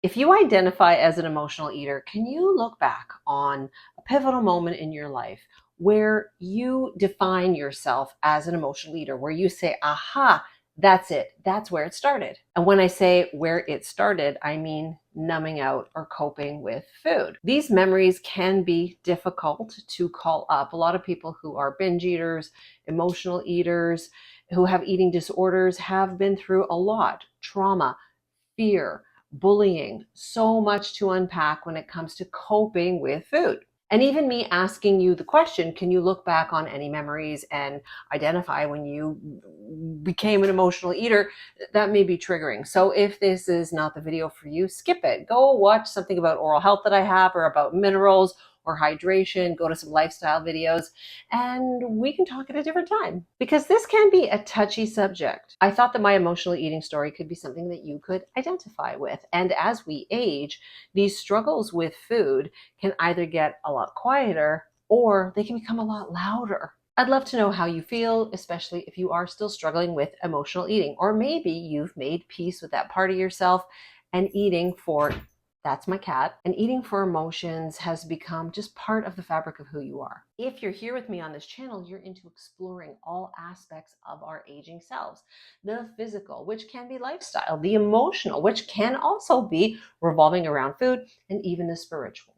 If you identify as an emotional eater, can you look back on a pivotal moment in your life where you define yourself as an emotional eater, where you say, aha, that's it, that's where it started? And when I say where it started, I mean numbing out or coping with food. These memories can be difficult to call up. A lot of people who are binge eaters, emotional eaters, who have eating disorders have been through a lot: trauma, fear, bullying, so much to unpack when it comes to coping with food. And even me asking you the question, can you look back on any memories and identify when you became an emotional eater? That may be triggering. So if this is not the video for you, skip it. Go watch something about oral health that I have, or about minerals or hydration. Go to some lifestyle videos and we can talk at a different time, because this can be a touchy subject. I thought that my emotional eating story could be something that you could identify with. And as we age, these struggles with food can either get a lot quieter or they can become a lot louder. I'd love to know how you feel, especially if you are still struggling with emotional eating, or maybe you've made peace with that part of yourself and eating for, that's my cat, and eating for emotions has become just part of the fabric of who you are. If you're here with me on this channel, you're into exploring all aspects of our aging selves. The physical, which can be lifestyle; the emotional, which can also be revolving around food; and even the spiritual,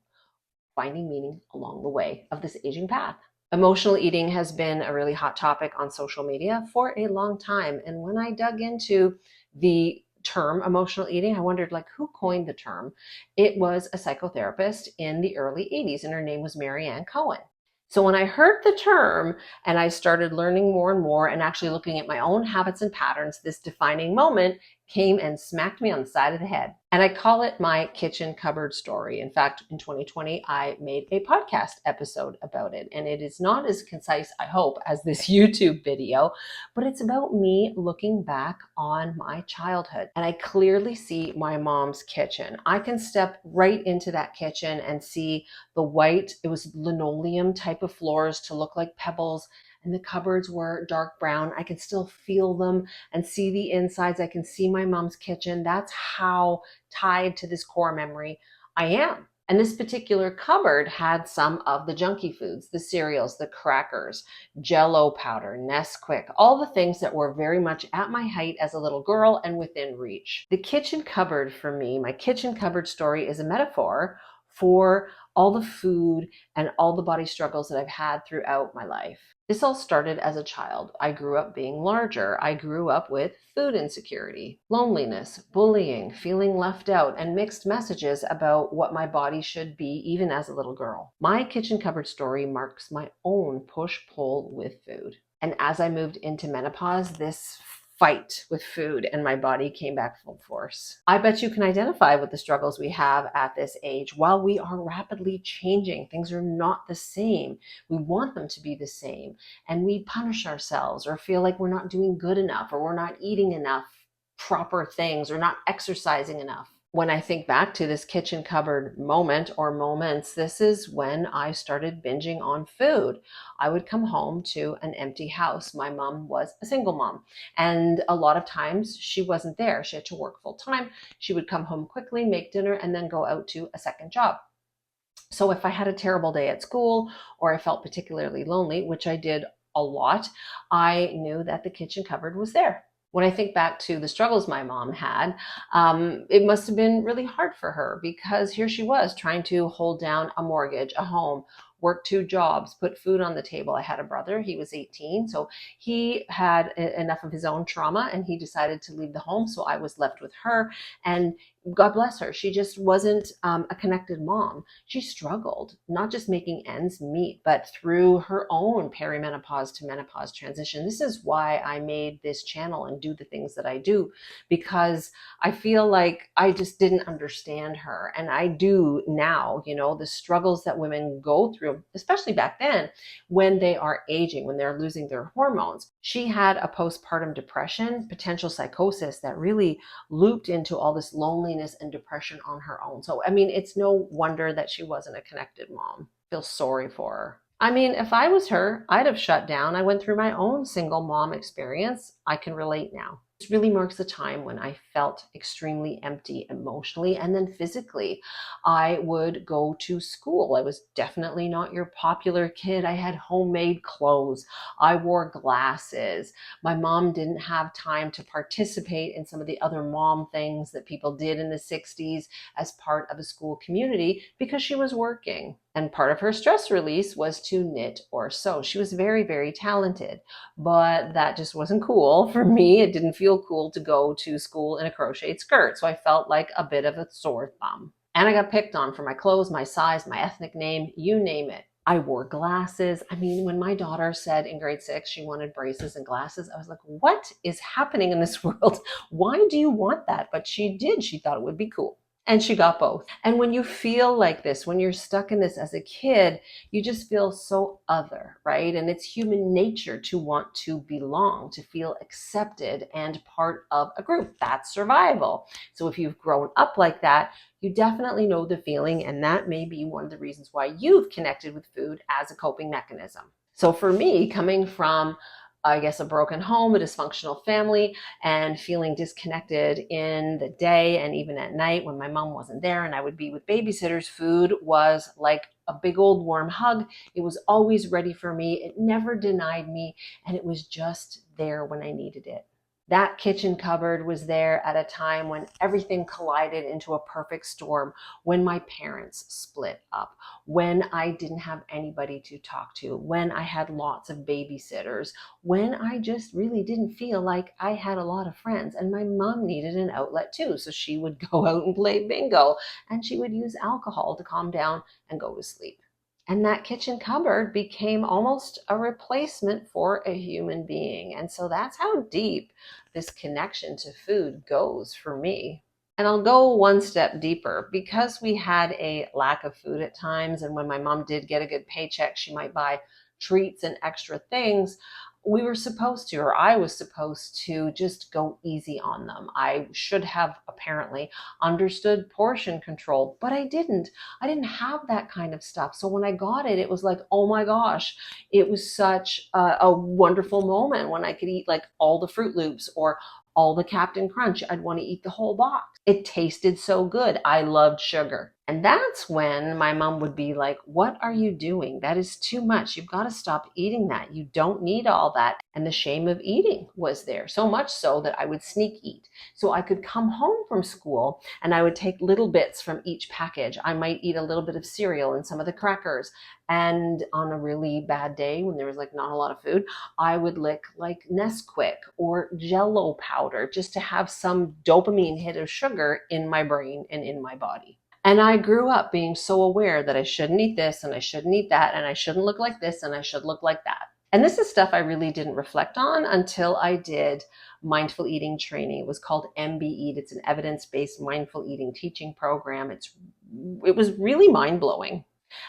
finding meaning along the way of this aging path. Emotional eating has been a really hot topic on social media for a long time. And when I dug into the term emotional eating, I wondered, like, who coined the term? It was a psychotherapist in the early 80s, and her name was Marianne Cohen. So when I heard the term and I started learning more and more and actually looking at my own habits and patterns, this defining moment came and smacked me on the side of the head. And I call it my kitchen cupboard story. In fact, in 2020, I made a podcast episode about it. And it is not as concise, I hope, as this YouTube video, but it's about me looking back on my childhood. And I clearly see my mom's kitchen. I can step right into that kitchen and see the white, it was linoleum type of floors to look like pebbles, and the cupboards were dark brown. I can still feel them and see the insides. I can see my mom's kitchen. That's how tied to this core memory I am. And this particular cupboard had some of the junky foods, the cereals, the crackers, Jell-O powder, Nesquik, all the things that were very much at my height as a little girl and within reach. The kitchen cupboard for me, my kitchen cupboard story, is a metaphor for all the food and all the body struggles that I've had throughout my life. This all started as a child. I grew up being larger. I grew up with food insecurity, loneliness, bullying, feeling left out, and mixed messages about what my body should be, even as a little girl. My kitchen cupboard story marks my own push-pull with food. And as I moved into menopause, this fight with food and my body came back full force. I bet you can identify with the struggles we have at this age. While we are rapidly changing, things are not the same. We want them to be the same, and we punish ourselves or feel like we're not doing good enough, or we're not eating enough proper things, or not exercising enough. When I think back to this kitchen cupboard moment or moments, this is when I started binging on food. I would come home to an empty house. My mom was a single mom, and a lot of times she wasn't there. She had to work full time. She would come home quickly, make dinner, and then go out to a second job. So if I had a terrible day at school, or I felt particularly lonely, which I did a lot, I knew that the kitchen cupboard was there. When I think back to the struggles my mom had, it must have been really hard for her, because here she was trying to hold down a mortgage, a home, work two jobs, put food on the table. I had a brother, he was 18, so he had enough of his own trauma and he decided to leave the home. So I was left with her, and God bless her, she just wasn't a connected mom. She struggled, not just making ends meet, but through her own perimenopause to menopause transition. This is why I made this channel and do the things that I do, because I feel like I just didn't understand her. And I do now, the struggles that women go through, especially back then when they are aging, when they're losing their hormones. She had a postpartum depression, potential psychosis that really looped into all this loneliness and depression on her own. So, I mean, it's no wonder that she wasn't a connected mom. I feel sorry for her. I mean, if I was her, I'd have shut down. I went through my own single mom experience. I can relate now. This really marks the time when I felt extremely empty emotionally and then physically. I would go to school. I was definitely not your popular kid. I had homemade clothes. I wore glasses. My mom didn't have time to participate in some of the other mom things that people did in the 60s as part of a school community because she was working. And part of her stress release was to knit or sew. She was very, very talented, but that just wasn't cool for me. It didn't feel cool to go to school in a crocheted skirt. So I felt like a bit of a sore thumb. And I got picked on for my clothes, my size, my ethnic name, you name it. I wore glasses. I mean, when my daughter said in grade 6 she wanted braces and glasses, I was like, what is happening in this world? Why do you want that? But she did. She thought it would be cool. And she got both. And when you feel like this, when you're stuck in this as a kid, you just feel so other, right? And it's human nature to want to belong, to feel accepted and part of a group. That's survival. So if you've grown up like that, you definitely know the feeling, and that may be one of the reasons why you've connected with food as a coping mechanism. So for me, coming from, I guess, a broken home, a dysfunctional family, and feeling disconnected in the day and even at night when my mom wasn't there and I would be with babysitters, food was like a big old warm hug. It was always ready for me. It never denied me, and it was just there when I needed it. That kitchen cupboard was there at a time when everything collided into a perfect storm, when my parents split up, when I didn't have anybody to talk to, when I had lots of babysitters, when I just really didn't feel like I had a lot of friends. And my mom needed an outlet too. So she would go out and play bingo, and she would use alcohol to calm down and go to sleep. And that kitchen cupboard became almost a replacement for a human being. And so that's how deep this connection to food goes for me. And I'll go one step deeper. Because we had a lack of food at times, and when my mom did get a good paycheck, she might buy treats and extra things. We were supposed to, or I was supposed to, just go easy on them. I should have apparently understood portion control, but I didn't. I didn't have that kind of stuff. So when I got it, it was like, oh my gosh, it was such a wonderful moment when I could eat like all the Fruit Loops or all the Captain Crunch. I'd want to eat the whole box. It tasted so good. I loved sugar. And that's when my mom would be like, what are you doing? That is too much. You've got to stop eating that. You don't need all that. And the shame of eating was there, so much so that I would sneak eat. So I could come home from school and I would take little bits from each package. I might eat a little bit of cereal and some of the crackers. And on a really bad day when there was like not a lot of food, I would lick like Nesquik or Jello powder just to have some dopamine hit of sugar in my brain and in my body. And I grew up being so aware that I shouldn't eat this and I shouldn't eat that and I shouldn't look like this and I should look like that. And this is stuff I really didn't reflect on until I did mindful eating training. It was called MBE. It's an evidence-based mindful eating teaching program. It was really mind-blowing.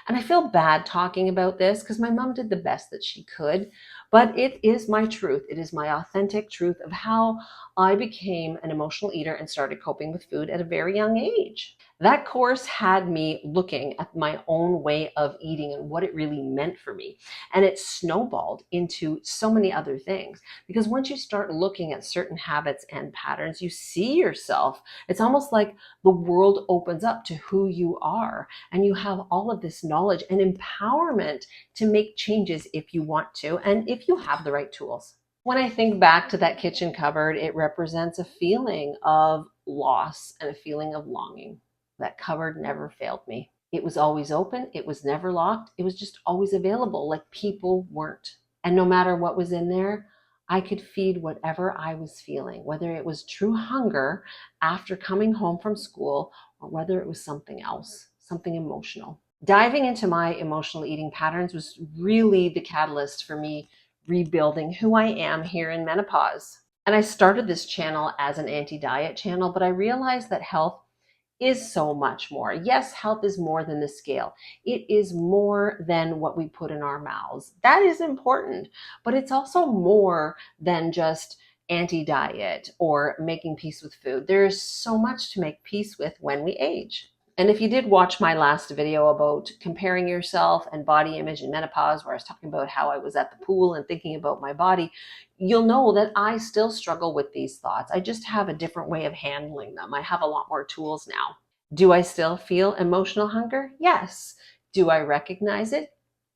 And I feel bad talking about this because my mom did the best that she could, but it is my truth. It is my authentic truth of how I became an emotional eater and started coping with food at a very young age. That course had me looking at my own way of eating and what it really meant for me. And it snowballed into so many other things. Because once you start looking at certain habits and patterns, you see yourself. It's almost like the world opens up to who you are. And you have all of this knowledge and empowerment to make changes if you want to, and if you have the right tools. When I think back to that kitchen cupboard, it represents a feeling of loss and a feeling of longing. That cupboard never failed me. It was always open. It was never locked. It was just always available, like people weren't. And no matter what was in there, I could feed whatever I was feeling, whether it was true hunger after coming home from school or whether it was something else, something emotional. Diving into my emotional eating patterns was really the catalyst for me rebuilding who I am here in menopause. And I started this channel as an anti-diet channel, but I realized that health is so much more. Yes, health is more than the scale. It is more than what we put in our mouths. That is important, but it's also more than just anti-diet or making peace with food. There is so much to make peace with when we age. And if you did watch my last video about comparing yourself and body image and menopause, where I was talking about how I was at the pool and thinking about my body, you'll know that I still struggle with these thoughts. I just have a different way of handling them. I have a lot more tools now. Do I still feel emotional hunger? Yes. Do I recognize it?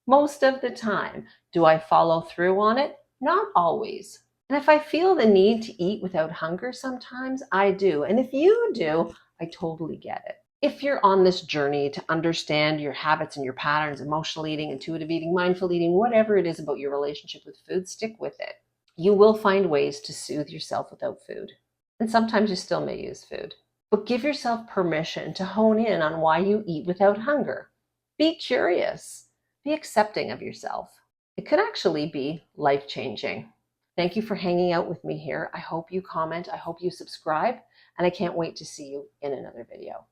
Most of the time. Do I follow through on it? Not always. And if I feel the need to eat without hunger sometimes, I do. And if you do, I totally get it. If you're on this journey to understand your habits and your patterns, emotional eating, intuitive eating, mindful eating, whatever it is about your relationship with food, stick with it. You will find ways to soothe yourself without food. And sometimes you still may use food. But give yourself permission to hone in on why you eat without hunger. Be curious. Be accepting of yourself. It could actually be life-changing. Thank you for hanging out with me here. I hope you comment. I hope you subscribe. And I can't wait to see you in another video.